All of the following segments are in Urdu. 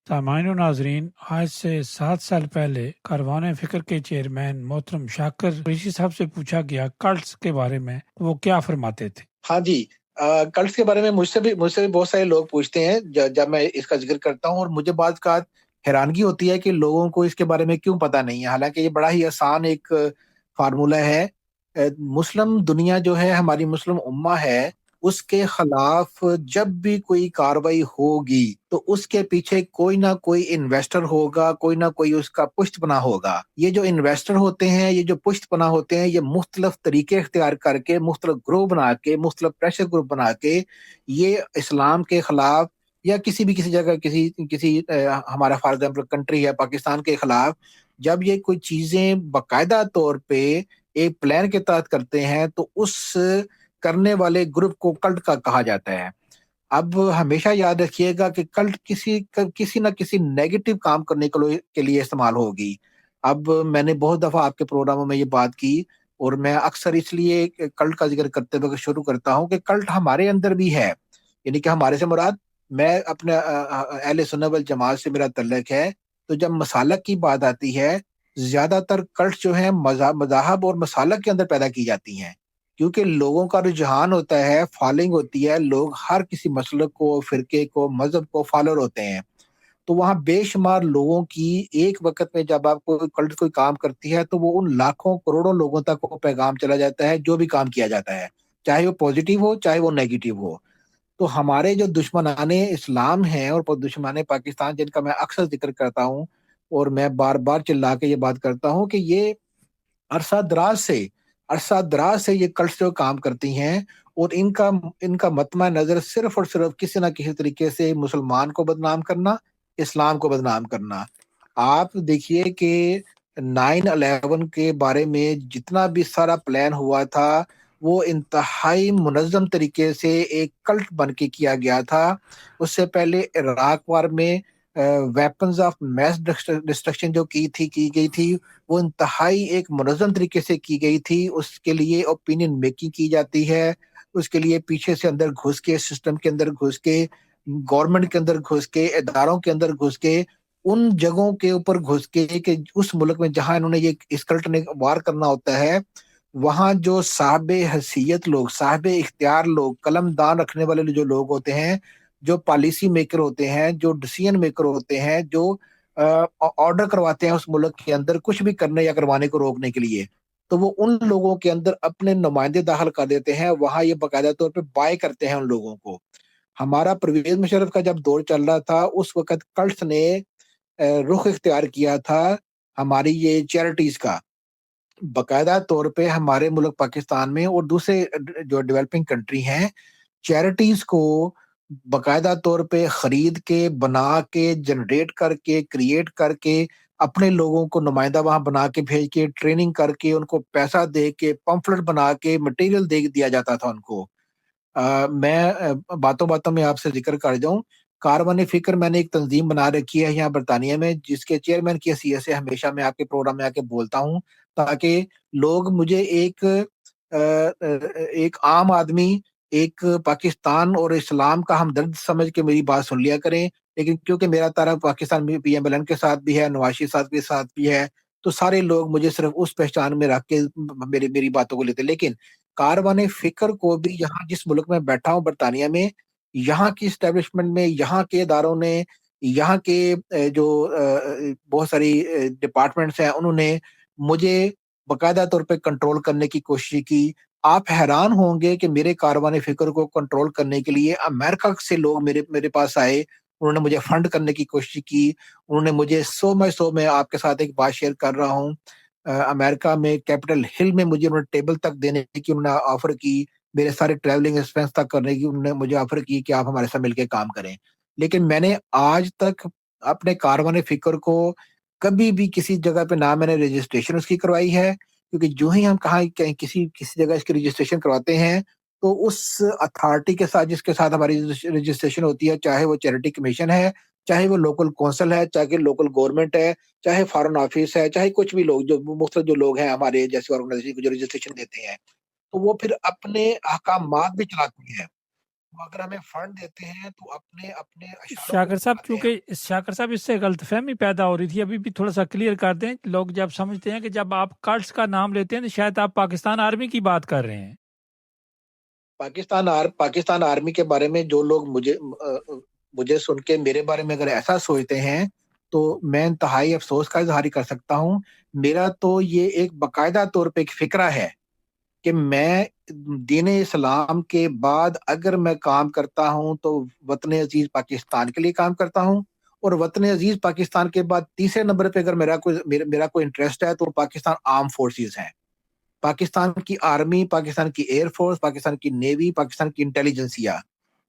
سامعین و ناظرین، آج سے 7 سال پہلے کاروان فکر کے چیئرمین محترم شاکر قریشی صاحب سے پوچھا گیا کلٹس کے بارے میں وہ کیا فرماتے تھے۔ ہاں جی، کلٹس کے بارے میں مجھ سے بھی بہت سارے لوگ پوچھتے ہیں جب میں اس کا ذکر کرتا ہوں، اور مجھے بعض اوقات حیرانگی ہوتی ہے کہ لوگوں کو اس کے بارے میں کیوں پتہ نہیں ہے، حالانکہ یہ بڑا ہی آسان ایک فارمولہ ہے۔ مسلم دنیا جو ہے، ہماری مسلم امہ ہے، اس کے خلاف جب بھی کوئی کاروائی ہوگی تو اس کے پیچھے کوئی نہ کوئی انویسٹر ہوگا، کوئی نہ کوئی اس کا پشت پناہ ہوگا۔ یہ جو انویسٹر ہوتے ہیں، یہ جو پشت پناہ ہوتے ہیں، یہ مختلف طریقے اختیار کر کے، مختلف گروہ بنا کے، مختلف پریشر گروپ بنا کے یہ اسلام کے خلاف یا کسی جگہ کسی ہمارا فار ایگزامپل کنٹری ہے پاکستان کے خلاف، جب یہ کوئی چیزیں باقاعدہ طور پہ ایک پلان کے تحت کرتے ہیں تو اس کرنے والے گروپ کو کلٹ کا کہا جاتا ہے۔ اب ہمیشہ یاد رکھیے گا کہ کلٹ کسی نہ کسی نیگیٹو کام کرنے کے لیے استعمال ہوگی۔ اب میں نے بہت دفعہ آپ کے پروگراموں میں یہ بات کی، اور میں اکثر اس لیے کلٹ کا ذکر کرتے وقت شروع کرتا ہوں کہ کلٹ ہمارے اندر بھی ہے، یعنی کہ ہمارے سے مراد، میں اپنے اہل سنت والجماعت سے میرا تعلق ہے، تو جب مسالک کی بات آتی ہے، زیادہ تر کلٹ جو ہیں مذاہب اور مسالک کے اندر پیدا کی جاتی ہیں، کیونکہ لوگوں کا رجحان ہوتا ہے، فالوئنگ ہوتی ہے، لوگ ہر کسی مسلک کو، فرقے کو، مذہب کو فالوور ہوتے ہیں، تو وہاں بے شمار لوگوں کی ایک وقت میں جب آپ کو کلٹ کوئی کام کرتی ہے تو وہ ان لاکھوں کروڑوں لوگوں تک وہ پیغام چلا جاتا ہے جو بھی کام کیا جاتا ہے، چاہے وہ پازیٹیو ہو چاہے وہ نیگیٹو ہو۔ تو ہمارے جو دشمنان اسلام ہیں اور دشمنان پاکستان، جن کا میں اکثر ذکر کرتا ہوں اور میں بار بار چلا کے یہ بات کرتا ہوں کہ یہ عرصہ دراز سے یہ کلٹس جو کام کرتی ہیں، اور ان کا مطمع نظر صرف اور صرف کسی نہ کسی طریقے سے مسلمان کو بدنام کرنا، اسلام کو بدنام کرنا۔ آپ دیکھیے کہ 9/11 کے بارے میں جتنا بھی سارا پلان ہوا تھا، وہ انتہائی منظم طریقے سے ایک کلٹ بن کے کیا گیا تھا۔ اس سے پہلے عراق وار میں ویپنز آف میس ڈسٹرکشن جو کی گئی تھی، وہ انتہائی ایک منظم طریقے سے کی گئی تھی۔ اس کے لیے اوپینین میکنگ کی جاتی ہے، اس کے لیے پیچھے سے اندر گھس کے، سسٹم کے اندر گھس کے، گورنمنٹ کے اندر گھس کے، اداروں کے اندر گھس کے، ان جگہوں کے اوپر گھس کے کہ اس ملک میں جہاں انہوں نے یہ اس کلٹ نے وار کرنا ہوتا ہے، وہاں جو صاحب حیثیت لوگ، صاحب اختیار لوگ، قلم دان رکھنے والے جو لوگ ہوتے ہیں، جو پالیسی میکر ہوتے ہیں، جو ڈیسیژن میکر ہوتے ہیں، جو آرڈر کرواتے ہیں اس ملک کے اندر کچھ بھی کرنے یا کروانے کو روکنے کے لیے، تو وہ ان لوگوں کے اندر اپنے نمائندے داخل کر دیتے ہیں، وہاں یہ باقاعدہ طور پہ بائی کرتے ہیں ان لوگوں کو۔ ہمارا پرویز مشرف کا جب دور چل رہا تھا، اس وقت کلٹس نے رخ اختیار کیا تھا ہماری یہ چیریٹیز کا، باقاعدہ طور پہ ہمارے ملک پاکستان میں اور دوسرے جو ڈیولپنگ کنٹری ہیں، چیریٹیز کو باقاعدہ طور پہ خرید کے، بنا کے، جنریٹ کر کے، کریٹ کر کے، اپنے لوگوں کو نمائندہ وہاں بنا کے بھیج کے، ٹریننگ کر کے، ان کو پیسہ دے کے، پمفلٹ بنا کے، مٹیریل دے دیا جاتا تھا ان کو۔ میں باتوں باتوں میں آپ سے ذکر کر جاؤں، کاروان فکر میں نے ایک تنظیم بنا رکھی ہے یہاں برطانیہ میں، جس کے چیئرمین کی حیثیت سے ہمیشہ میں آپ کے پروگرام میں آ کے بولتا ہوں، تاکہ لوگ مجھے ایک عام آدمی، ایک پاکستان اور اسلام کا ہمدرد سمجھ کے میری بات سن لیا کریں، لیکن کیونکہ میرا تعلق پاکستان میں PMLN کے ساتھ بھی ہے، نواز شریف صاحب کے ساتھ بھی ہے، تو سارے لوگ مجھے صرف اس پہچان میں رکھ کے میری باتوں کو لیتے، لیکن کاروان فکر کو بھی یہاں جس ملک میں بیٹھا ہوں برطانیہ میں، یہاں کی اسٹیبلشمنٹ میں، یہاں کے اداروں نے، یہاں کے جو بہت ساری ڈپارٹمنٹس ہیں، انہوں نے مجھے باقاعدہ طور پہ کنٹرول کرنے کی کوشش کی۔ آپ حیران ہوں گے کہ میرے کاروان فکر کو کنٹرول کرنے کے لیے امریکہ سے لوگ میرے پاس آئے، انہوں نے مجھے فنڈ کرنے کی کوشش کی، انہوں نے مجھے میں آپ کے ساتھ ایک بات شیئر کر رہا ہوں، امریکہ میں کیپٹل ہل میں مجھے انہوں نے ٹیبل تک دینے کی انہوں نے آفر کی، میرے سارے ٹریولنگ ایکسپینس تک کرنے کی انہوں نے مجھے آفر کی کہ آپ ہمارے ساتھ مل کے کام کریں، لیکن میں نے آج تک اپنے کاروان فکر کو کبھی بھی کسی جگہ پہ نہ میں نے رجسٹریشن اس کی کروائی ہے، کیونکہ جو ہی ہم کہیں کسی جگہ اس کی رجسٹریشن کرواتے ہیں تو اس اتھارٹی کے ساتھ جس کے ساتھ ہماری رجسٹریشن ہوتی ہے، چاہے وہ چیریٹی کمیشن ہے، چاہے وہ لوکل کونسل ہے، چاہے لوکل گورنمنٹ ہے، چاہے فارن آفس ہے، چاہے کچھ بھی لوگ جو مختلف جو لوگ ہیں ہمارے جیسے آرگنائزیشن کو جو رجسٹریشن دیتے ہیں، تو وہ پھر اپنے احکامات بھی چلاتے ہیں۔ وہ اگر ہمیں فنڈ دیتے ہیں تو اپنے اپنے اشاروں کو شاکر صاحب، دکھاتے ہیں. چونکہ شاکر صاحب اس سے غلط فہمی پیدا ہو رہی تھی، ابھی بھی تھوڑا سا کلیئر کر دیں. لوگ جب سمجھتے ہیں کہ جب آپ کلٹس کا نام لیتے ہیں تو شاید آپ پاکستان آرمی کی بات کر رہے ہیں. پاکستان آرمی کے بارے میں جو لوگ مجھے سن کے میرے بارے میں اگر ایسا سوچتے ہیں تو میں انتہائی افسوس کا اظہار کر سکتا ہوں. میرا تو یہ ایک باقاعدہ طور پہ ایک فکرہ ہے کہ میں دین اسلام کے بعد اگر میں کام کرتا ہوں تو وطن عزیز پاکستان کے لیے کام کرتا ہوں. اور وطن عزیز پاکستان کے بعد تیسرے نمبر پہ اگر میرا کوئی انٹرسٹ ہے تو پاکستان آرم فورسز ہے. پاکستان کی آرمی، پاکستان کی ایئر فورس، پاکستان کی نیوی، پاکستان کی انٹیلیجنسیا،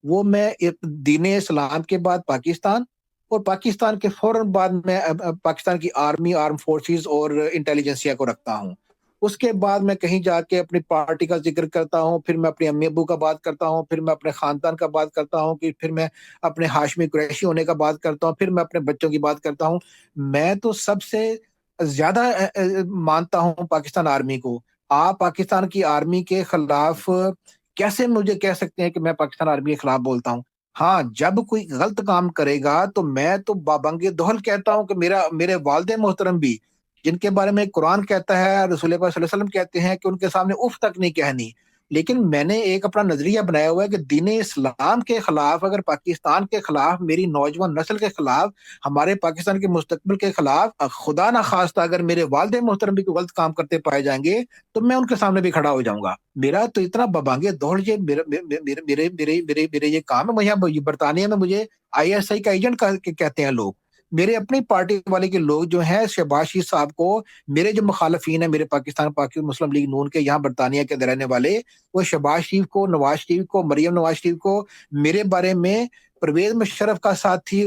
وہ میں دین اسلام کے بعد پاکستان، اور پاکستان کے فوراً بعد میں پاکستان کی آرمی، آرم فورسز اور انٹیلیجنسیا کو رکھتا ہوں. اس کے بعد میں کہیں جا کے اپنی پارٹی کا ذکر کرتا ہوں، پھر میں اپنے امی ابو کا بات کرتا ہوں، پھر میں اپنے خاندان کا بات کرتا ہوں، کہ پھر میں اپنے ہاشمی قریشی ہونے کا بات کرتا ہوں، پھر میں اپنے بچوں کی بات کرتا ہوں. میں تو سب سے زیادہ مانتا ہوں پاکستان آرمی کو. آپ پاکستان کی آرمی کے خلاف کیسے مجھے کہہ سکتے ہیں کہ میں پاکستان آرمی کے خلاف بولتا ہوں؟ ہاں، جب کوئی غلط کام کرے گا تو میں تو بابنگ دہل کہتا ہوں کہ میرے والد محترم بھی، جن کے بارے میں قرآن کہتا ہے، رسول پاک صلی اللہ علیہ وسلم کہتے ہیں کہ ان کے سامنے اف تک نہیں کہنی. لیکن میں نے ایک اپنا نظریہ بنایا ہوا ہے کہ دین اسلام کے خلاف، اگر پاکستان کے خلاف، میری نوجوان نسل کے خلاف، ہمارے پاکستان کے مستقبل کے خلاف خدا نہ خواستہ اگر میرے والد محترم بھی کوئی غلط کام کرتے پائے جائیں گے تو میں ان کے سامنے بھی کھڑا ہو جاؤں گا. میرا تو اتنا ببانگے دوڑ یہ میرے یہ کام ہے. مجھے برطانیہ میں مجھے ISI کا ایجنٹ کہتے ہیں لوگ. میرے اپنی پارٹی والے کے لوگ جو ہیں، شہباز شریف صاحب کو، میرے جو مخالفین ہیں، میرے پاکستان مسلم لیگ نون کے یہاں برطانیہ کے رہنے والے، وہ شہباز شریف کو، نواز شریف کو، مریم نواز شریف کو میرے بارے میں پرویز مشرف کا ساتھی،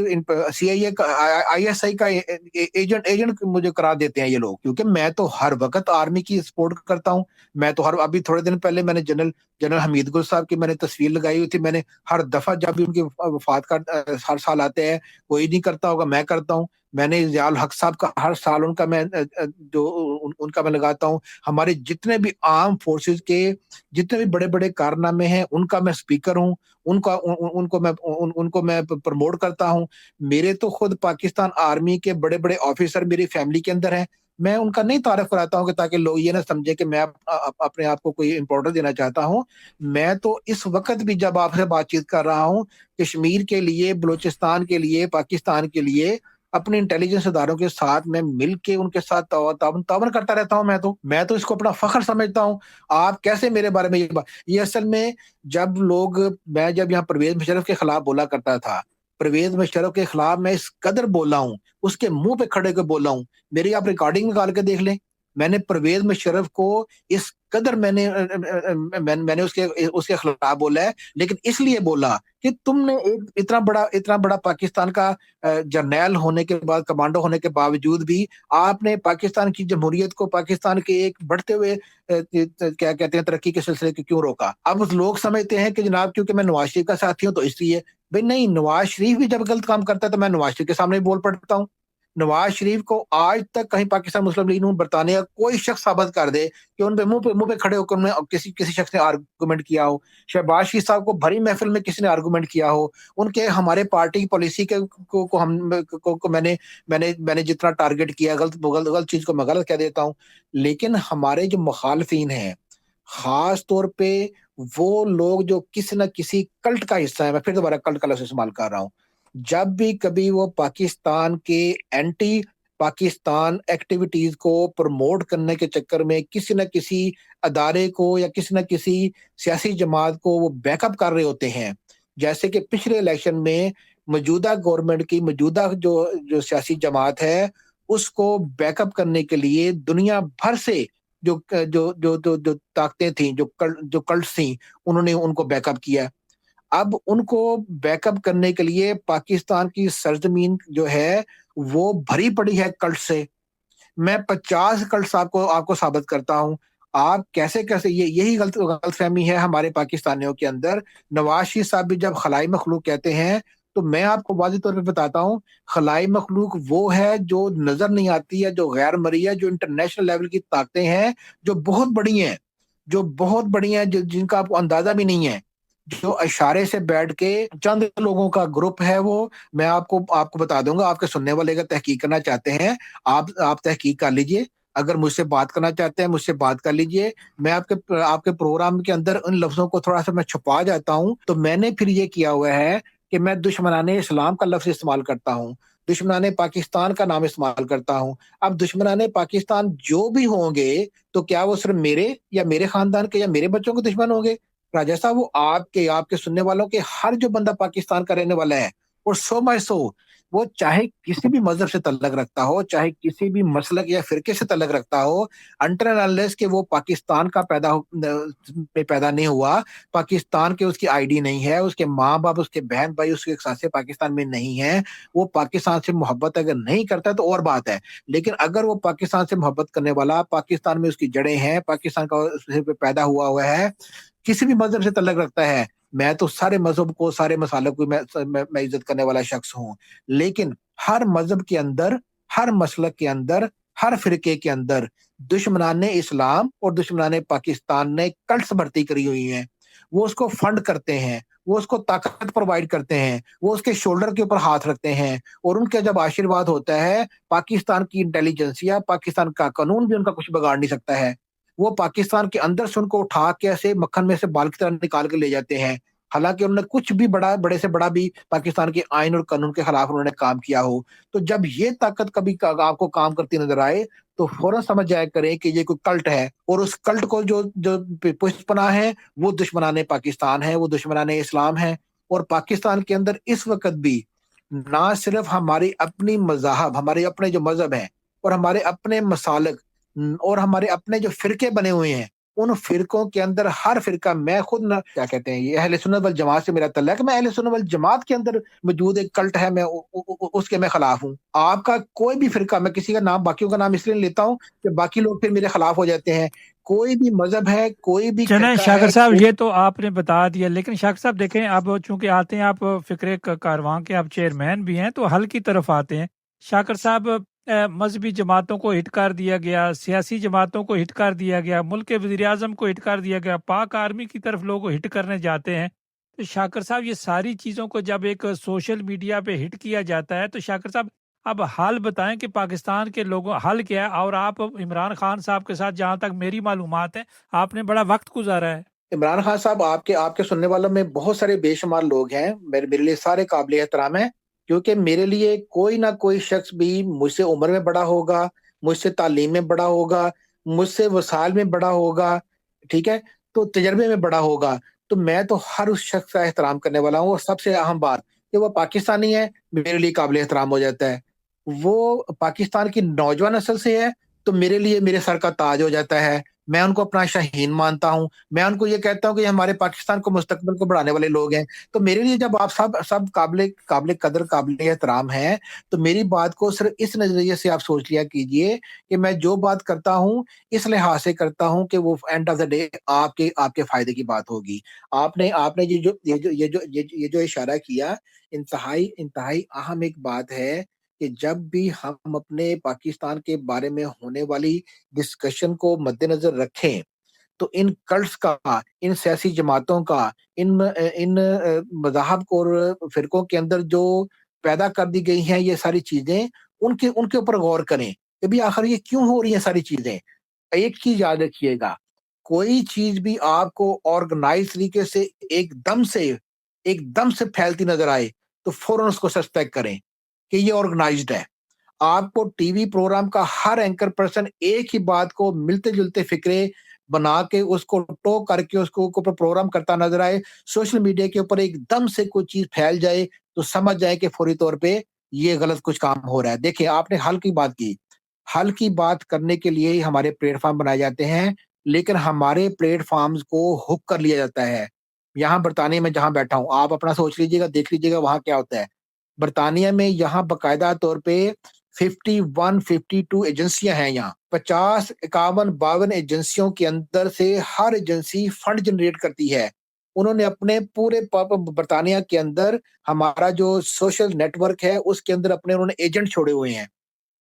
CIA کا، ISI کا ایجنٹ مجھے قرار دیتے ہیں یہ لوگ. کیونکہ میں تو ہر وقت آرمی کی سپورٹ کرتا ہوں. میں تو ابھی تھوڑے دن پہلے میں نے جنرل حمید گل صاحب کی میں نے تصویر لگائی ہوئی تھی. میں نے ہر دفعہ جب بھی ان کی وفات کا ہر سال آتے ہیں، کوئی نہیں کرتا ہوگا، میں کرتا ہوں. میں نے ضیاء الحق صاحب کا ہر سال ان کا میں لگاتا ہوں. ہمارے جتنے بھی آرم فورسز کے جتنے بھی بڑے بڑے کارنامے ہیں ان کا میں سپیکر ہوں. ان کو میں پروموٹ کرتا ہوں. میرے تو خود پاکستان آرمی کے بڑے بڑے آفیسر میری فیملی کے اندر ہیں. میں ان کا نہیں تعارف کراتا ہوں کہ تاکہ لوگ یہ نہ سمجھے کہ میں اپنے آپ کو کوئی امپورٹنس دینا چاہتا ہوں. میں تو اس وقت بھی جب آپ سے بات چیت کر رہا ہوں، کشمیر کے لیے، بلوچستان کے لیے، پاکستان کے لیے اپنے انٹیلیجنس اداروں کے ساتھ میں مل کے ان کے ساتھ تعاون کرتا رہتا ہوں. میں تو اس کو اپنا فخر سمجھتا ہوں. آپ کیسے میرے بارے میں یہ اصل میں میں جب یہاں پرویز مشرف کے خلاف بولا کرتا تھا، پرویز مشرف کے خلاف میں اس قدر بولا ہوں، اس کے منہ پہ کھڑے کے بولا ہوں. میری آپ ریکارڈنگ نکال کے دیکھ لیں. میں نے پرویز مشرف کو اس قدر میں نے اس کے خلاف بولا ہے، لیکن اس لیے بولا کہ تم نے ایک اتنا بڑا پاکستان کا جرنیل ہونے کے بعد، کمانڈو ہونے کے باوجود بھی آپ نے پاکستان کی جمہوریت کو، پاکستان کے ایک بڑھتے ہوئے کیا کہتے ہیں ترقی کے سلسلے کو کیوں روکا؟ اب لوگ سمجھتے ہیں کہ جناب کیونکہ میں نواز شریف کا ساتھی ہوں تو اس لیے. بھائی نہیں، نواز شریف بھی جب غلط کام کرتا ہے تو میں نواز شریف کے سامنے بول پڑتا ہوں. نواز شریف کو آج تک کہیں پاکستان مسلم لیگ نون برطانیہ کوئی شخص ثابت کر دے کہ ان پہ منہ پہ کھڑے ہو کر انہیں کسی شخص نے آرگومنٹ کیا ہو. شہباز شریف صاحب کو بھری محفل میں کسی نے آرگومنٹ کیا ہو، ان کے ہمارے پارٹی کی پالیسی کو میں نے جتنا ٹارگٹ کیا، غلط چیز کو میں غلط کہہ دیتا ہوں. لیکن ہمارے جو مخالفین ہیں، خاص طور پہ وہ لوگ جو کسی نہ کسی کلٹ کا حصہ ہے، میں پھر دوبارہ کلٹ کا لفظ استعمال کر رہا ہوں، جب بھی کبھی وہ پاکستان کے اینٹی پاکستان ایکٹیویٹیز کو پروموٹ کرنے کے چکر میں کسی نہ کسی ادارے کو یا کسی نہ کسی سیاسی جماعت کو وہ بیک اپ کر رہے ہوتے ہیں. جیسے کہ پچھلے الیکشن میں موجودہ گورنمنٹ کی موجودہ جو سیاسی جماعت ہے، اس کو بیک اپ کرنے کے لیے دنیا بھر سے جو طاقتیں تھیں، جو کلٹس تھیں، انہوں نے ان کو بیک اپ کیا. اب ان کو بیک اپ کرنے کے لیے پاکستان کی سرزمین جو ہے وہ بھری پڑی ہے کلٹ سے. میں 50 کلٹس آپ کو ثابت کرتا ہوں. آپ کیسے یہی غلط فہمی ہے ہمارے پاکستانیوں کے اندر. نواز شریف صاحب بھی جب خلائی مخلوق کہتے ہیں تو میں آپ کو واضح طور پہ بتاتا ہوں، خلائی مخلوق وہ ہے جو نظر نہیں آتی ہے، جو غیر مرئی ہے، جو انٹرنیشنل لیول کی طاقتیں ہیں، جو بہت بڑی ہیں، جن کا آپ کو اندازہ بھی نہیں ہے، جو اشارے سے بیٹھ کے چند لوگوں کا گروپ ہے وہ، میں آپ کو بتا دوں گا، آپ کے سننے والے اگر تحقیق کرنا چاہتے ہیں، آپ تحقیق کر لیجئے، اگر مجھ سے بات کرنا چاہتے ہیں مجھ سے بات کر لیجئے، میں آپ کے پروگرام کے اندر ان لفظوں کو تھوڑا سا میں چھپا جاتا ہوں، تو میں نے پھر یہ کیا ہوا ہے کہ میں دشمنان اسلام کا لفظ استعمال کرتا ہوں، دشمنان پاکستان کا نام استعمال کرتا ہوں۔ اب دشمنان پاکستان جو بھی ہوں گے تو کیا وہ صرف میرے یا میرے خاندان کے یا میرے بچوں کے دشمن ہوں گے؟ راجہ صاحب، وہ آپ کے سننے والوں کے ہر جو بندہ پاکستان کا رہنے والا ہے، اور سو بائی سو، وہ چاہے کسی بھی مذہب سے تعلق رکھتا ہو، چاہے کسی بھی مسلک یا فرقے سے تعلق رکھتا ہو، انٹر انلیس کہ وہ پاکستان کا پیدا نہیں ہوا، پاکستان کے اس کی آئی ڈی نہیں ہے، اس کے ماں باپ، اس کے بہن بھائی، اس کے ساسے پاکستان میں نہیں ہے، وہ پاکستان سے محبت اگر نہیں کرتا تو اور بات ہے، لیکن اگر وہ پاکستان سے محبت کرنے والا، پاکستان میں اس کی جڑیں ہیں، پاکستان کا پیدا ہوا ہے، کسی بھی مذہب سے تعلق رکھتا ہے، میں تو سارے مذہب کو، سارے مسالک کو میں عزت کرنے والا شخص ہوں، لیکن ہر مذہب کے اندر، ہر مسلک کے اندر، ہر فرقے کے اندر دشمنان اسلام اور دشمنان پاکستان نے کلٹس بھرتی کری ہوئی ہیں، وہ اس کو فنڈ کرتے ہیں، وہ اس کو طاقت پرووائڈ کرتے ہیں، وہ اس کے شولڈر کے اوپر ہاتھ رکھتے ہیں، اور ان کا جب آشیرواد ہوتا ہے، پاکستان کی انٹیلیجنسیا، پاکستان کا قانون بھی ان کا کچھ بگاڑ نہیں سکتا ہے، وہ پاکستان کے اندر سے ان کو اٹھا کے ایسے مکھن میں سے بال کی طرح نکال کے لے جاتے ہیں، حالانکہ انہوں نے کچھ بھی بڑے سے بڑا بھی پاکستان کے آئین اور قانون کے خلاف انہوں نے کام کیا ہو۔ تو جب یہ طاقت کبھی آپ کو کام کرتی نظر آئے تو فوراً سمجھ جایا کریں کہ یہ کوئی کلٹ ہے، اور اس کلٹ کو جو پشت پناہ ہے وہ دشمنان پاکستان ہے، وہ دشمنان اسلام ہے، اور پاکستان کے اندر اس وقت بھی نہ صرف ہماری اپنی مذاہب، ہمارے اپنے جو مذہب ہیں اور ہمارے اپنے مسالک اور ہمارے اپنے جو فرقے بنے ہوئے ہیں، ان فرقوں کے اندر ہر فرقہ، میں خود نہ کیا کہتے ہیں، یہ اہل سنت والجماعت سے میرا تعلق ہے، میں اہل سنت والجماعت کے اندر موجود ایک کلٹ ہے، میں اس کے میں خلاف ہوں۔ آپ کا کوئی بھی فرقہ، میں کسی کا نام، باقیوں کا نام اس لیے نہیں لیتا ہوں کہ باقی لوگ پھر میرے خلاف ہو جاتے ہیں، کوئی بھی مذہب ہے، کوئی بھی چلیں فرقہ شاکر ہے، صاحب، یہ تو آپ نے بتا دیا، لیکن شاکر صاحب دیکھیں، اب چونکہ آتے ہیں آپ فکرے کارواں کے، آپ چیئرمین بھی ہیں، تو حل کی طرف آتے ہیں شاکر صاحب۔ مذہبی جماعتوں کو ہٹ کر دیا گیا، سیاسی جماعتوں کو ہٹ کر دیا گیا، ملک کے وزیر اعظم کو ہٹ کر دیا گیا، پاک آرمی کی طرف لوگ ہٹ کرنے جاتے ہیں، تو شاکر صاحب یہ ساری چیزوں کو جب ایک سوشل میڈیا پہ ہٹ کیا جاتا ہے، تو شاکر صاحب اب حال بتائیں کہ پاکستان کے لوگوں حل کیا ہے؟ اور آپ عمران خان صاحب کے ساتھ، جہاں تک میری معلومات ہے، آپ نے بڑا وقت گزارا ہے۔ عمران خان صاحب، آپ کے سننے والوں میں بہت سارے بے شمار لوگ ہیں، میرے لیے سارے قابل احترام ہیں، کیونکہ میرے لیے کوئی نہ کوئی شخص بھی مجھ سے عمر میں بڑا ہوگا، مجھ سے تعلیم میں بڑا ہوگا، مجھ سے وسائل میں بڑا ہوگا، ٹھیک ہے، تو تجربے میں بڑا ہوگا، تو میں تو ہر اس شخص کا احترام کرنے والا ہوں، اور سب سے اہم بات کہ وہ پاکستانی ہے، میرے لیے قابل احترام ہو جاتا ہے، وہ پاکستان کی نوجوان نسل سے ہے تو میرے لیے میرے سر کا تاج ہو جاتا ہے، میں ان کو اپنا شاہین مانتا ہوں، میں ان کو یہ کہتا ہوں کہ یہ ہمارے پاکستان کو، مستقبل کو بڑھانے والے لوگ ہیں، تو میرے لیے جب آپ سب قابل قدر، قابل احترام ہیں، تو میری بات کو صرف اس نظریے سے آپ سوچ لیا کیجئے کہ میں جو بات کرتا ہوں اس لحاظ سے کرتا ہوں کہ وہ اینڈ آف دا ڈے آپ کے فائدے کی بات ہوگی۔ آپ نے یہ جو اشارہ کیا، انتہائی اہم ایک بات ہے کہ جب بھی ہم اپنے پاکستان کے بارے میں ہونے والی ڈسکشن کو مد نظر رکھیں تو ان کلٹس کا، ان سیاسی جماعتوں کا، ان مذاہب کو اور فرقوں کے اندر جو پیدا کر دی گئی ہیں یہ ساری چیزیں، ان کے اوپر غور کریں کہ بھی آخر یہ کیوں ہو رہی ہیں ساری چیزیں۔ ایک چیز یاد رکھیے گا، کوئی چیز بھی آپ کو آرگنائز طریقے سے ایک دم سے پھیلتی نظر آئے تو فوراً اس کو سسپیکٹ کریں کہ یہ آرگنائزڈ ہے۔ آپ کو ٹی وی پروگرام کا ہر اینکر پرسن ایک ہی بات کو ملتے جلتے فکرے بنا کے اس کو ٹو کر کے اس کو اوپر پروگرام کرتا نظر آئے، سوشل میڈیا کے اوپر ایک دم سے کوئی چیز پھیل جائے تو سمجھ جائے کہ فوری طور پہ یہ غلط کچھ کام ہو رہا ہے۔ دیکھیں، آپ نے حل کی بات کی، حل کی بات کرنے کے لیے ہی ہمارے پلیٹ فارم بنائے جاتے ہیں، لیکن ہمارے پلیٹ فارمز کو ہک کر لیا جاتا ہے۔ یہاں برطانیہ میں جہاں بیٹھا ہوں، آپ اپنا سوچ لیجئے گا، دیکھ لیجئے گا وہاں کیا ہوتا ہے۔ برطانیہ میں یہاں باقاعدہ طور پہ 51 52 ایجنسیاں ہیں، یہاں 50 51 52 ایجنسیوں کے اندر سے ہر ایجنسی فنڈ جنریٹ کرتی ہے۔ انہوں نے اپنے پورے برطانیہ کے اندر ہمارا جو سوشل نیٹ ورک ہے اس کے اندر اپنے انہوں نے ایجنٹ چھوڑے ہوئے ہیں۔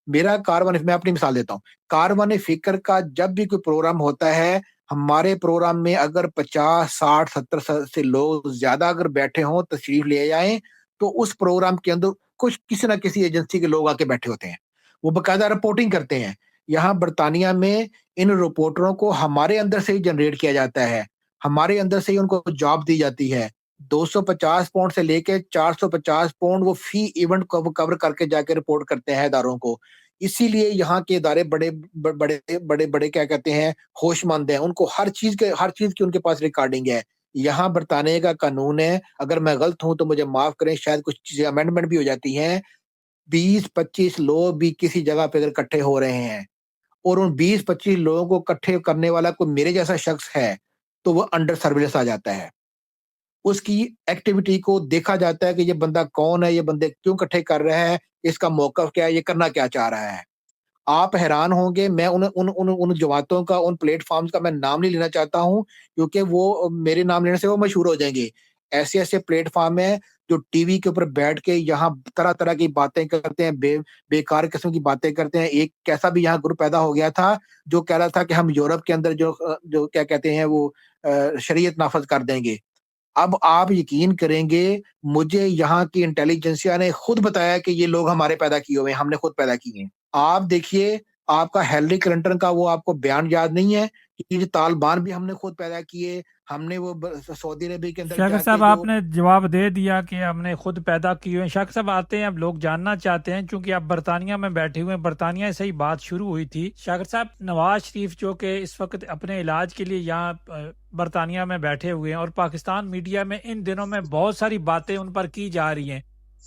میرا کاروان، میں اپنی مثال دیتا ہوں، کاروان فکر کا جب بھی کوئی پروگرام ہوتا ہے، ہمارے پروگرام میں اگر 50 60 70 سے لوگ زیادہ اگر بیٹھے ہوں تشریف لے جائیں تو اس پروگرام کے اندر کچھ کسی نہ کسی ایجنسی کے لوگ آ کے بیٹھے ہوتے ہیں، وہ باقاعدہ رپورٹنگ کرتے ہیں۔ یہاں برطانیہ میں ان رپورٹروں کو ہمارے اندر سے ہی جنریٹ کیا جاتا ہے، ہمارے اندر سے ہی ان کو جاب دی جاتی ہے۔ 250 پاؤنڈ سے لے کے 450 پاؤنڈ وہ فی ایونٹ کور کر کے جا کے رپورٹ کرتے ہیں اداروں کو۔ اسی لیے یہاں کے ادارے بڑے بڑے بڑے بڑے کیا کہتے ہیں، ہوش مند ہیں، ان کو ہر چیز کی ان کے پاس ریکارڈنگ ہے۔ یہاں برطانیہ کا قانون ہے، اگر میں غلط ہوں تو مجھے معاف کریں، شاید کچھ چیزیں امینڈمنٹ بھی ہو جاتی ہیں، 20 25 لوگ بھی کسی جگہ پہ اگر اکٹھے ہو رہے ہیں اور ان 20 25 لوگوں کو اکٹھے کرنے والا کوئی میرے جیسا شخص ہے تو وہ انڈر سرویلنس آ جاتا ہے۔ اس کی ایکٹیویٹی کو دیکھا جاتا ہے کہ یہ بندہ کون ہے، یہ بندے کیوں اکٹھے کر رہا ہے، اس کا موقف کیا ہے، یہ کرنا کیا چاہ رہا ہے۔ آپ حیران ہوں گے، میں ان جماعتوں کا، ان پلیٹ فارمز کا میں نام نہیں لینا چاہتا ہوں کیونکہ وہ میرے نام لینے سے وہ مشہور ہو جائیں گے۔ ایسے ایسے پلیٹ فارم ہیں جو ٹی وی کے اوپر بیٹھ کے یہاں طرح طرح کی باتیں کرتے ہیں، بیکار قسم کی باتیں کرتے ہیں۔ ایک کیسا بھی یہاں گروپ پیدا ہو گیا تھا جو کہہ رہا تھا کہ ہم یورپ کے اندر جو کیا کہتے ہیں وہ شریعت نافذ کر دیں گے۔ اب آپ یقین کریں گے، مجھے یہاں کی انٹیلیجنسیا نے خود بتایا کہ یہ لوگ ہمارے پیدا کیے ہوئے ہیں، ہم نے خود پیدا کیے ہیں۔ آپ دیکھیے، آپ کا ہیلری کلنٹن کا وہ آپ کو بیان یاد نہیں ہے کہ یہ طالبان بھی ہم نے خود پیدا کیے، ہم نے وہ سعودی عربی کے اندر شاکر جا کے صاحب جو آپ نے جواب دے دیا کہ ہم نے خود پیدا کی ہوئے ہیں۔ شاکر صاحب آتے ہیں، اب لوگ جاننا چاہتے ہیں چونکہ آپ برطانیہ میں بیٹھے ہوئے ہیں، برطانیہ سے ہی بات شروع ہوئی تھی۔ شاکر صاحب، نواز شریف جو کہ اس وقت اپنے علاج کے لیے یہاں برطانیہ میں بیٹھے ہوئے ہیں اور پاکستان میڈیا میں ان دنوں میں بہت ساری باتیں ان پر کی جا رہی ہیں،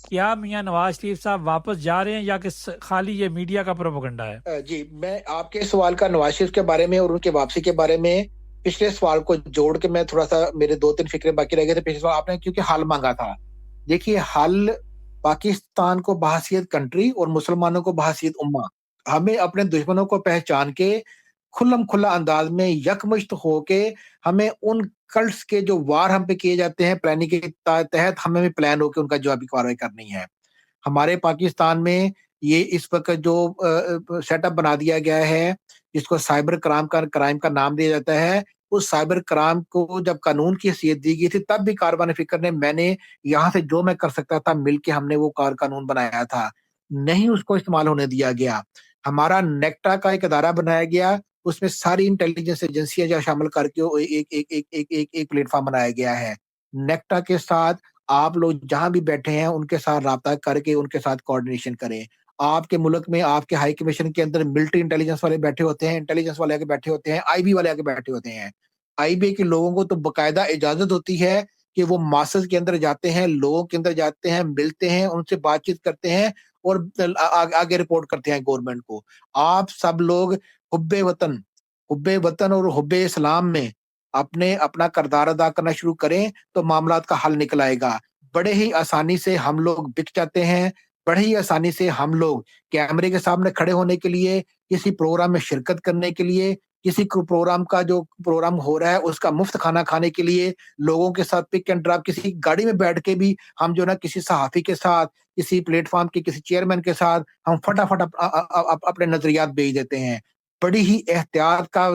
کیا میاں نواز شریف صاحب واپس جا رہے ہیں یا کہ خالی یہ میڈیا کا پروپیگنڈا ہے؟ جی، میں آپ کے سوال کا نواز شریف کے بارے میں اور ان کے واپسی کے بارے میں پچھلے سوال کو جوڑ کے میں تھوڑا سا، میرے 2 3 فکرے باقی رہ گئے تھے۔ پچھلے سوال آپ نے کیونکہ حل مانگا تھا، دیکھیے حل پاکستان کو بحیثیت کنٹری اور مسلمانوں کو بحیثیت امہ، ہمیں اپنے دشمنوں کو پہچان کے کھلم کھلا انداز میں یکمشت ہو کے ہمیں ان کلٹس کے جو وار ہم پہ کیے جاتے ہیں پلاننگ کے تحت ہمیں بھی پلان ہو کے ان کا جوابی کارروائی کرنی ہے۔ ہمارے پاکستان میں یہ اس وقت جو سیٹ اپ بنا دیا گیا ہے جس کو سائبر کرائم کا نام دیا جاتا ہے، اس سائبر کرائم کو جب قانون کی حیثیت دی گئی تھی تب بھی کاروان فکر نے، میں نے یہاں سے جو میں کر سکتا تھا مل کے ہم نے وہ قانون بنایا تھا، نہیں اس کو استعمال ہونے دیا گیا۔ ہمارا نیکٹا کا ایک ادارہ بنایا گیا، اس میں ساری انٹیلیجنس ایجنسیاں شامل کر کے ایک پلیٹ فارم بنایا گیا ہے۔ نیکٹا کے ساتھ آپ لوگ جہاں بھی بیٹھے ہیں ان کے ساتھ رابطہ کر کے ان کے ساتھ کوآرڈینیشن کریں۔ آپ کے ملک میں آپ کے ہائی کمیشن کے اندر ملٹری انٹیلیجنس والے بیٹھے ہوتے ہیں، انٹیلیجنس والے آگے بیٹھے ہوتے ہیں، آئی بی والے آگے بیٹھے ہوتے ہیں۔ آئی بی کے لوگوں کو تو باقاعدہ اجازت ہوتی ہے کہ وہ ماسز کے اندر جاتے ہیں، لوگوں کے اندر جاتے ہیں، ملتے ہیں، ان سے بات چیت کرتے ہیں اور آگے رپورٹ کرتے ہیں گورنمنٹ کو۔ آپ سب لوگ حب وطن اور حب اسلام میں اپنا کردار ادا کرنا شروع کریں تو معاملات کا حل نکل آئے گا۔ بڑے ہی آسانی سے ہم لوگ بک جاتے ہیں، بڑے ہی آسانی سے ہم لوگ کیمرے کے سامنے کھڑے ہونے کے لیے، کسی پروگرام میں شرکت کرنے کے لیے، کسی پروگرام کا جو پروگرام ہو رہا ہے اس کا مفت کھانا کھانے کے لیے، لوگوں کے ساتھ پک اینڈ ڈراپ، کسی گاڑی میں بیٹھ کے بھی ہم جو نا کسی صحافی کے ساتھ، کسی پلیٹ فارم کے کسی چیئرمین کے ساتھ ہم فٹافٹ اپنے نظریات بھیج دیتے ہیں۔ بڑی ہی احتیاط کا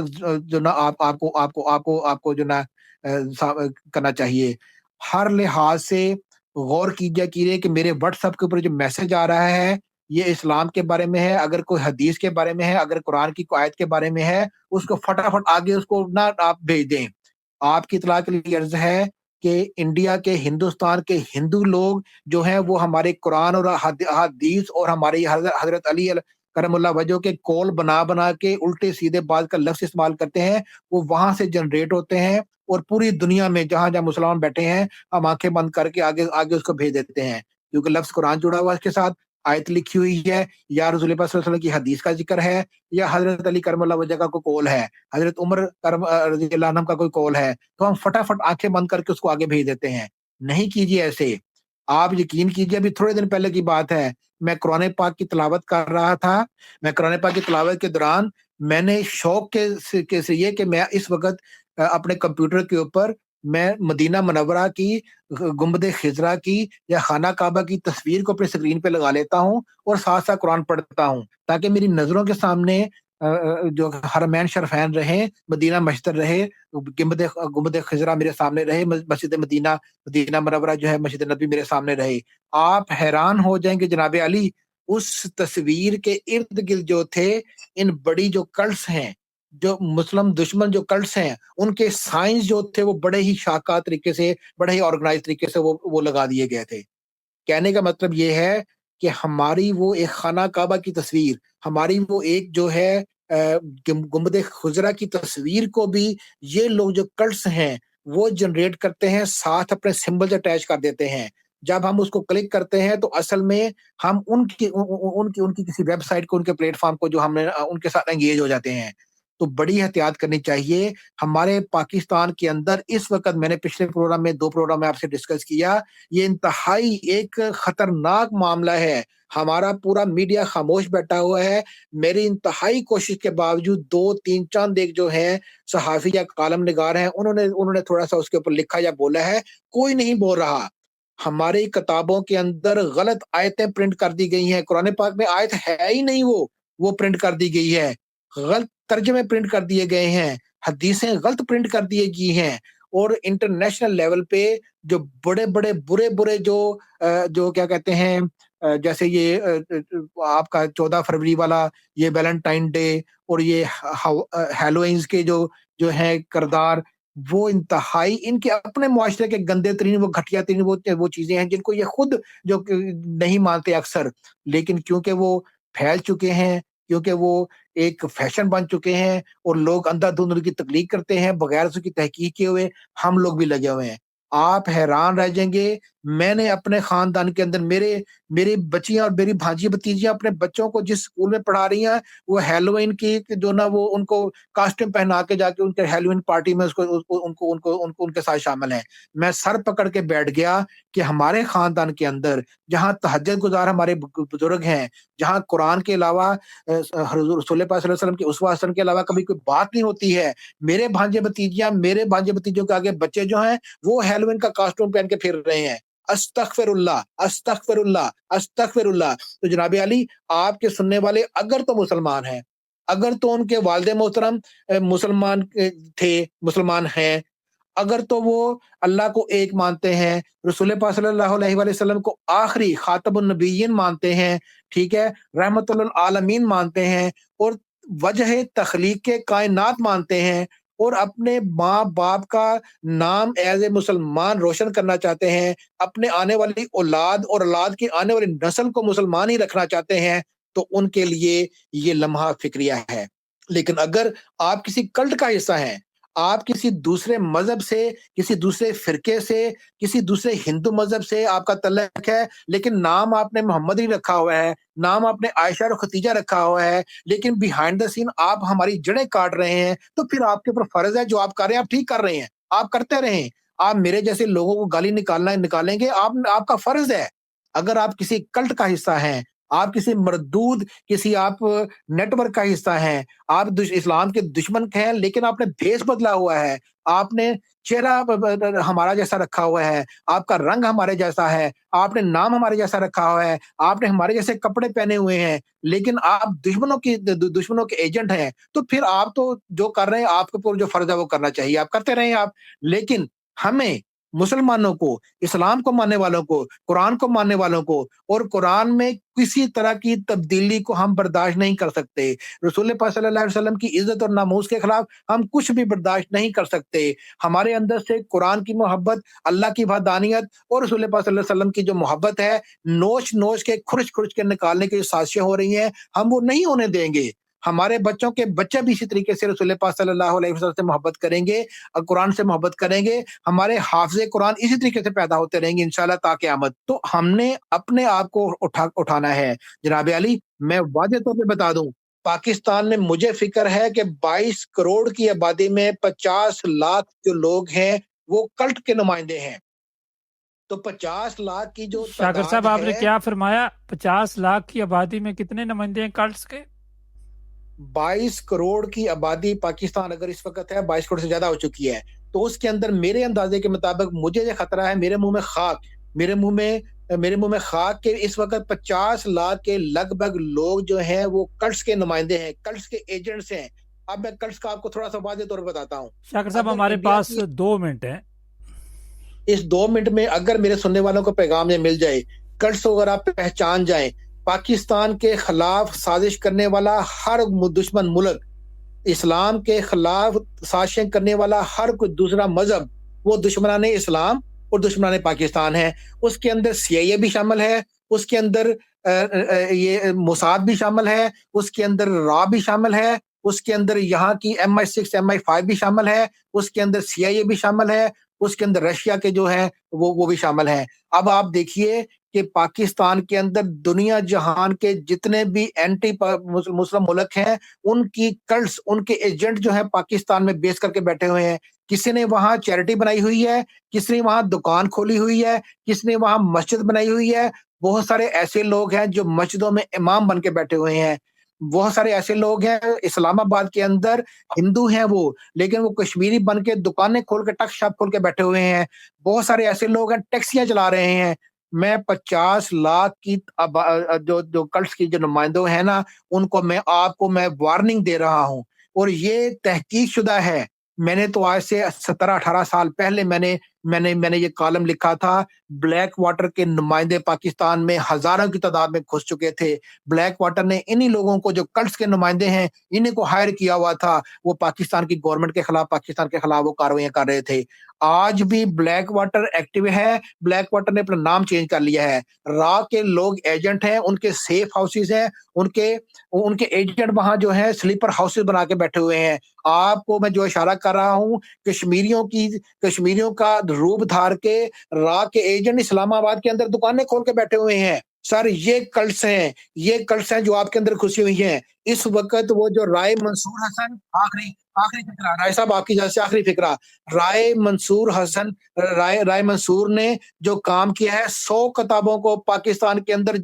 جو نا آپ کو جو نا کرنا چاہیے۔ ہر لحاظ سے غور کیجیے کہ میرے واٹس ایپ کے اوپر جو میسج آ رہا ہے یہ اسلام کے بارے میں ہے، اگر کوئی حدیث کے بارے میں ہے، اگر قرآن کی کوئی آیت کے بارے میں ہے، اس کو فٹافٹ آگے اس کو نہ آپ بھیج دیں۔ آپ کی اطلاع کے لیے عرض ہے کہ انڈیا کے، ہندوستان کے ہندو لوگ جو ہیں وہ ہمارے قرآن اور حدیث اور ہماری حضرت علی کرم اللہ وجہ کے کول بنا کے الٹے سیدھے بات کا لفظ استعمال کرتے ہیں، وہ وہاں سے جنریٹ ہوتے ہیں اور پوری دنیا میں جہاں جہاں مسلمان بیٹھے ہیں ہم آنکھیں بند کر کے آگے اس کو بھیج دیتے ہیں، کیونکہ لفظ قرآن جڑا ہوا ہے اس کے ساتھ، آیت لکھی ہوئی ہے، یا رسول اللہ صلی اللہ علیہ وسلم کی حدیث کا ذکر ہے، یا حضرت علی کرم اللہ وجہ کا کوئی قول ہے، حضرت عمر رضی اللہ عنہ کا کوئی قول ہے، تو ہم فٹافٹ آنکھیں بند کر کے اس کو آگے بھیج دیتے ہیں۔ نہیں کیجیے ایسے۔ آپ یقین کیجیے، ابھی تھوڑے دن پہلے کی بات ہے، میں قرآن پاک کی تلاوت کر رہا تھا، میں قرآن پاک کی تلاوت کے دوران میں نے شوق کے سے یہ کہ میں اس وقت اپنے کمپیوٹر کے اوپر میں مدینہ منورہ کی، گنبد خضرا کی یا خانہ کعبہ کی تصویر کو اپنے اسکرین پہ لگا لیتا ہوں اور ساتھ ساتھ قرآن پڑھتا ہوں، تاکہ میری نظروں کے سامنے جو حرمین شرفین رہیں، مدینہ مشتر رہے، گنبد خضرا میرے سامنے رہے، مسجد مدینہ منورہ جو ہے مسجد نبی میرے سامنے رہے، آپ حیران ہو جائیں گے جناب علی، اس تصویر کے ارد گرد جو تھے ان بڑی جو کلٹس ہیں، جو مسلم دشمن جو کلٹس ہیں، ان کے سائنس جو تھے وہ بڑے ہی شاکار طریقے سے، بڑے ہی آرگنائز طریقے سے وہ لگا دیے گئے تھے۔ کہنے کا مطلب یہ ہے کہ ہماری وہ ایک خانہ کعبہ کی تصویر، ہماری وہ ایک جو ہے گنبد خضرا کی تصویر کو بھی یہ لوگ جو کلٹس ہیں وہ جنریٹ کرتے ہیں، ساتھ اپنے سمبلز اٹیچ کر دیتے ہیں۔ جب ہم اس کو کلک کرتے ہیں تو اصل میں ہم ان کی کسی ویب سائٹ کو، ان کے پلیٹ فارم کو جو ہم نے ان کے ساتھ انگیج ہو جاتے ہیں۔ تو بڑی احتیاط کرنی چاہیے ہمارے پاکستان کے اندر اس وقت۔ میں نے پچھلے پروگرام میں 2 پروگرام میں آپ سے ڈسکس کیا، یہ انتہائی ایک خطرناک معاملہ ہے۔ ہمارا پورا میڈیا خاموش بیٹھا ہوا ہے۔ میری انتہائی کوشش کے باوجود 2-3 چند ایک جو ہیں صحافی یا کالم نگار ہیں، انہوں نے تھوڑا سا اس کے اوپر لکھا یا بولا ہے، کوئی نہیں بول رہا۔ ہماری کتابوں کے اندر غلط آیتیں پرنٹ کر دی گئی ہیں، قرآن پاک میں آیت ہے ہی نہیں، وہ پرنٹ کر دی گئی ہے، غلط ترجمے پرنٹ کر دیے گئے ہیں، حدیثیں غلط پرنٹ کر دیے گئی ہیں، اور انٹرنیشنل لیول پہ جو بڑے بڑے برے جو کیا کہتے ہیں، جیسے یہ آپ کا 14 فروری والا یہ ویلنٹائن ڈے اور یہ ہیلوئنز کے جو ہیں کردار، وہ انتہائی ان کے اپنے معاشرے کے گندے ترین، وہ گھٹیا ترین وہ چیزیں ہیں جن کو یہ خود جو نہیں مانتے اکثر، لیکن کیونکہ وہ پھیل چکے ہیں، کیونکہ وہ ایک فیشن بن چکے ہیں اور لوگ اندھا دھند ان کی تقلید کرتے ہیں بغیر اس کی تحقیق کیے ہوئے، ہم لوگ بھی لگے ہوئے ہیں۔ آپ حیران رہ جائیں گے، میں نے اپنے خاندان کے اندر میری بچیاں اور میری بھانجی بتیجیاں اپنے بچوں کو جس اسکول میں پڑھا رہی ہیں، وہ ہیلوئن کی جو نا وہ ان کو کاسٹیوم پہنا کے جا کے ان کے ہیلوئن پارٹی میں ان کے ساتھ شامل ہیں۔ میں سر پکڑ کے بیٹھ گیا کہ ہمارے خاندان کے اندر جہاں تہجد گزار ہمارے بزرگ ہیں، جہاں قرآن کے علاوہ حضور رسول پاک صلی اللہ علیہ وسلم کے اسوہ حسن کے علاوہ کبھی کوئی بات نہیں ہوتی ہے، میرے بھانجے بتیجوں کے آگے بچے جو ہیں وہ ہیلوئن کا کاسٹیوم پہن کے پھر رہے ہیں۔ استغفر اللہ، استغفر اللہ، استغفر اللہ۔ تو جناب علی، آپ کے سننے والے اگر تو مسلمان ہیں، اگر تو ان کے والد محترم مسلمان تھے، مسلمان ہیں، اگر تو وہ اللہ کو ایک مانتے ہیں، رسول پاک صلی اللہ علیہ وآلہ وسلم کو آخری خاتم النبیین مانتے ہیں، ٹھیک ہے، رحمت للعالمین مانتے ہیں، اور وجہ تخلیق کائنات مانتے ہیں، اور اپنے ماں باپ کا نام ایز اے مسلمان روشن کرنا چاہتے ہیں، اپنے آنے والی اولاد اور اولاد کی آنے والی نسل کو مسلمان ہی رکھنا چاہتے ہیں، تو ان کے لیے یہ لمحہ فکریہ ہے۔ لیکن اگر آپ کسی کلٹ کا حصہ ہیں، آپ کسی دوسرے مذہب سے، کسی دوسرے فرقے سے، کسی دوسرے ہندو مذہب سے آپ کا تعلق ہے، لیکن نام آپ نے محمد ہی رکھا ہوا ہے، نام آپ نے عائشہ اور ختیجہ رکھا ہوا ہے، لیکن بیہائنڈ دا سین آپ ہماری جڑیں کاٹ رہے ہیں، تو پھر آپ کے اوپر فرض ہے جو آپ کر رہے ہیں آپ ٹھیک کر رہے ہیں، آپ کرتے رہیں۔ آپ میرے جیسے لوگوں کو گالی نکالیں گے، آپ کا فرض ہے۔ اگر آپ کسی کلٹ کا حصہ ہیں، آپ کسی مردود، کسی آپ نیٹ ورک کا حصہ ہیں، آپ اسلام کے دشمن ہیں، لیکن آپ نے بھیس بدلا ہوا ہے، آپ نے چہرہ ہمارا جیسا رکھا ہوا ہے، آپ کا رنگ ہمارے جیسا ہے، آپ نے نام ہمارے جیسا رکھا ہوا ہے، آپ نے ہمارے جیسے کپڑے پہنے ہوئے ہیں، لیکن آپ دشمنوں کے ایجنٹ ہیں، تو پھر آپ تو جو کر رہے ہیں، آپ کے اوپر جو فرض ہے وہ کرنا چاہیے، آپ کرتے رہیں آپ۔ لیکن ہمیں مسلمانوں کو، اسلام کو ماننے والوں کو، قرآن کو ماننے والوں کو، اور قرآن میں کسی طرح کی تبدیلی کو ہم برداشت نہیں کر سکتے۔ رسول پاک صلی اللہ علیہ وسلم کی عزت اور ناموس کے خلاف ہم کچھ بھی برداشت نہیں کر سکتے۔ ہمارے اندر سے قرآن کی محبت، اللہ کی وحدانیت اور رسول پاک صلی اللہ علیہ وسلم کی جو محبت ہے، نوچ کے کھرچ کے نکالنے کی سازشیں ہو رہی ہیں، ہم وہ نہیں ہونے دیں گے۔ ہمارے بچوں کے بچے بھی اسی طریقے سے رسول پاک صلی اللہ علیہ وسلم سے محبت کریں گے اور قرآن سے محبت کریں گے، ہمارے حافظ قرآن اسی طریقے سے پیدا ہوتے رہیں گے انشاءاللہ تا قیامت۔ تو ہم نے اپنے آپ کو اٹھانا ہے۔ جناب علی، میں واضح طور پہ بتا دوں، پاکستان میں مجھے فکر ہے کہ 22 کروڑ کی آبادی میں 50 لاکھ جو لوگ ہیں وہ کلٹ کے نمائندے ہیں۔ تو 50 لاکھ کی جو شاکر تعداد صاحب، آپ نے ہے، کیا فرمایا؟ 50 لاکھ کی آبادی میں کتنے نمائندے ہیں کلٹس کے؟ 22 کروڑ کی آبادی پاکستان اگر اس وقت ہے، 22 کروڑ سے زیادہ ہو چکی ہے، تو اس کے اندر میرے اندازے کے مطابق مجھے یہ خطرہ ہے، میرے منہ میں خاک، میرے منہ میں میرے منہ میں خاک کے اس وقت 50 لاکھ کے لگ بھگ لوگ جو ہیں وہ کلٹس کے نمائندے ہیں، کلٹس کے ایجنٹس ہیں۔ اب میں کلٹس کا آپ کو تھوڑا سا واضح طور پہ بتاتا ہوں۔ شاکر صاحب اگر ہمارے انڈیا پاس کی 2 منٹ ہیں۔ اس 2 منٹ میں اگر میرے سننے والوں کو پیغام یہ مل جائے، کلٹس کو اگر آپ پہچان جائیں، پاکستان کے خلاف سازش کرنے والا ہر دشمن ملک، اسلام کے خلاف سازشیں کرنے والا ہر کوئی دوسرا مذہب، وہ دشمنان اسلام اور دشمنان پاکستان ہے۔ اس کے اندر CIA بھی شامل ہے، اس کے اندر یہ موساد بھی شامل ہے، اس کے اندر را بھی شامل ہے، اس کے اندر یہاں کی MI6 MI5 بھی شامل ہے، اس کے اندر CIA بھی شامل ہے، اس کے اندر رشیا کے جو ہیں وہ بھی شامل ہیں۔ اب آپ دیکھیے کہ پاکستان کے اندر دنیا جہان کے جتنے بھی اینٹی مسلم ملک ہیں، ان کی کلٹس، ان کے ایجنٹ جو ہیں پاکستان میں بیس کر کے بیٹھے ہوئے ہیں۔ کسی نے وہاں چیریٹی بنائی ہوئی ہے، کسی نے وہاں دکان کھولی ہوئی ہے، کسی نے وہاں مسجد بنائی ہوئی ہے۔ بہت سارے ایسے لوگ ہیں جو مسجدوں میں امام بن کے بیٹھے ہوئے ہیں۔ بہت سارے ایسے لوگ ہیں اسلام آباد کے اندر، ہندو ہیں وہ، لیکن وہ کشمیری بن کے دکانیں کھول کے ٹک شاپ کھول کے بیٹھے ہوئے ہیں۔ بہت سارے ایسے لوگ ہیں ٹیکسیاں چلا رہے ہیں۔ میں 50 لاکھ کی جو کلٹس کی جو نمائندوں ہیں نا، ان کو آپ کو وارننگ دے رہا ہوں، اور یہ تحقیق شدہ ہے۔ میں نے تو آج سے 17-18 سال پہلے میں نے یہ کالم لکھا تھا۔ بلیک واٹر کے نمائندے پاکستان میں ہزاروں کی تعداد میں گھس چکے تھے۔ بلیک واٹر نے انہی لوگوں کو جو کلٹس کے نمائندے ہیں، انہیں کو ہائر کیا ہوا تھا۔ وہ پاکستان کی گورنمنٹ کے خلاف، پاکستان کے خلاف وہ کارروائیاں کر رہے تھے۔ آج بھی بلیک واٹر ایکٹیو ہے۔ بلیک واٹر نے اپنا نام چینج کر لیا ہے۔ را کے لوگ ایجنٹ ہیں، ان کے سیف ہاؤسز ہیں، ان کے ایجنٹ وہاں جو ہیں سلیپر ہاؤسز بنا کے بیٹھے ہوئے ہیں۔ آپ کو میں جو اشارہ کر رہا ہوں، کشمیریوں کا روپ دھار کے را کے ایجنٹ اسلام آباد کے اندر دکانیں کھول کے بیٹھے ہوئے ہیں۔ سر یہ کلٹس ہیں جو آپ کے اندر گھسی ہوئی ہیں۔ اس وقت وہ جو رائے منصور حسن، آخری فکرہ، رائے صاحب آپ کی اجازت سے آخری فکرہ، رائے منصور نے جو کام کیا ہے، 100 کتابوں کو پاکستان کے اندر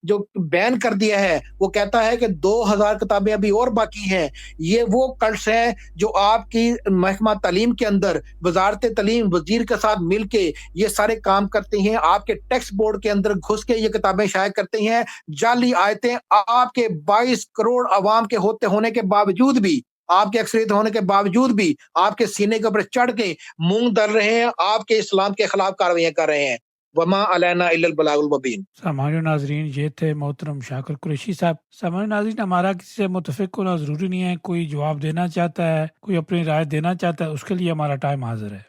جو بین کر دیا ہے، وہ کہتا ہے کہ 2000 کتابیں ابھی اور باقی ہیں۔ یہ وہ کلٹس ہیں جو آپ کی محکمہ تعلیم کے اندر، وزارت تعلیم، وزیر کے ساتھ مل کے یہ سارے کام کرتے ہیں۔ آپ کے ٹیکسٹ بورڈ کے اندر گھس کے یہ کتابیں شائع کرتے ہیں، جعلی آیتیں، آپ کے 22 کروڑ عوام کے ہونے کے باوجود بھی، آپ کے اکثریت ہونے کے باوجود بھی آپ کے سینے کے اوپر چڑھ کے مونگ در رہے ہیں، آپ کے اسلام کے خلاف کارروائیاں کر رہے ہیں۔ وما علینا الا البلاغ المبین۔ سامعین و ناظرین، یہ تھے محترم شاکر قریشی صاحب۔ سامعین و ناظرین، ہمارا کسی سے متفق ہونا ضروری نہیں ہے۔ کوئی جواب دینا چاہتا ہے، کوئی اپنی رائے دینا چاہتا ہے، اس کے لیے ہمارا ٹائم حاضر ہے۔